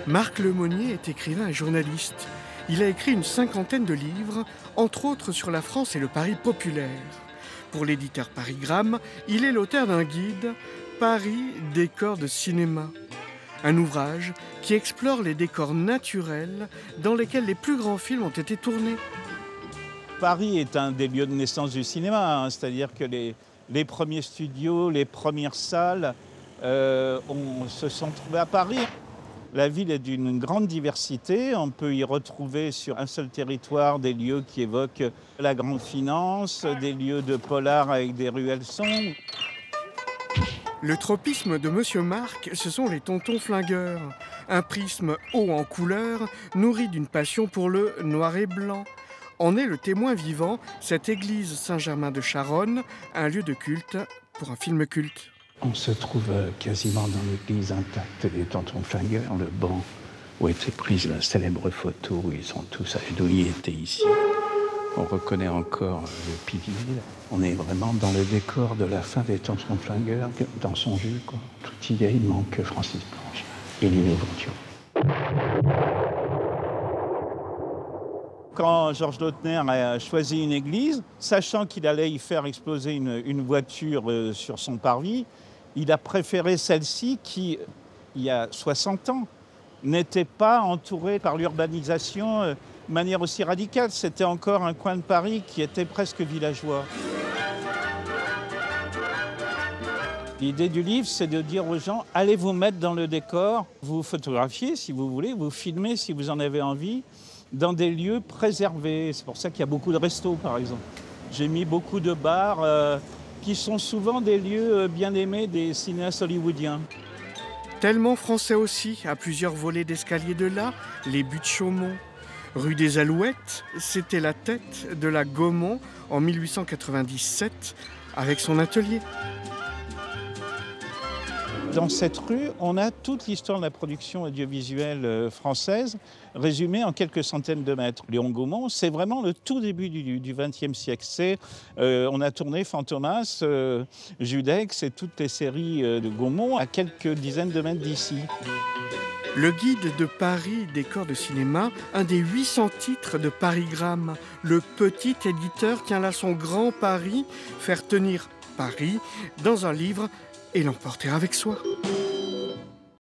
Marc Lemonnier est écrivain et journaliste. Il a écrit une cinquantaine de livres, entre autres sur la France et le Paris populaire. Pour l'éditeur Parigramme, il est l'auteur d'un guide « Paris, décor de cinéma ». Un ouvrage qui explore les décors naturels dans lesquels les plus grands films ont été tournés. Paris est un des lieux de naissance du cinéma, c'est-à-dire que les premiers studios, les premières salles se sont trouvés à Paris. La ville est d'une grande diversité. On peut y retrouver sur un seul territoire des lieux qui évoquent la grande finance, des lieux de polar avec des ruelles sombres. Le tropisme de Monsieur Marc, ce sont les tontons flingueurs. Un prisme haut en couleur, nourri d'une passion pour le noir et blanc. En est le témoin vivant, cette église Saint-Germain de Charonne, un lieu de culte pour un film culte. On se trouve quasiment dans l'église intacte des tontons flingueurs, le banc où était prise la célèbre photo où ils sont tous agenouillés était ici. On reconnaît encore le pilier. On est vraiment dans le décor de la fin des tontons flingueurs, dans son jus, quoi. Tout y est, il manque Francis Blanche et Lino Ventura. Quand Georges Lautner a choisi une église, sachant qu'il allait y faire exploser une voiture sur son parvis, il a préféré celle-ci qui, il y a 60 ans, n'était pas entourée par l'urbanisation de manière aussi radicale. C'était encore un coin de Paris qui était presque villageois. L'idée du livre, c'est de dire aux gens, allez vous mettre dans le décor, vous photographiez si vous voulez, vous filmez si vous en avez envie, dans des lieux préservés. C'est pour ça qu'il y a beaucoup de restos, par exemple. J'ai mis beaucoup de bars qui sont souvent des lieux bien aimés des cinéastes hollywoodiens. Tellement français aussi, à plusieurs volets d'escalier de là, les buttes Chaumont. Rue des Alouettes, c'était la tête de la Gaumont en 1897, avec son atelier. Dans cette rue, on a toute l'histoire de la production audiovisuelle française résumée en quelques centaines de mètres. Léon Gaumont, c'est vraiment le tout début du XXe siècle. On a tourné Fantomas, Judex et toutes les séries de Gaumont à quelques dizaines de mètres d'ici. Le guide de Paris, décor de cinéma, un des 800 titres de Parigramme. Le petit éditeur tient là son grand pari, faire tenir Paris dans un livre et l'emporter avec soi.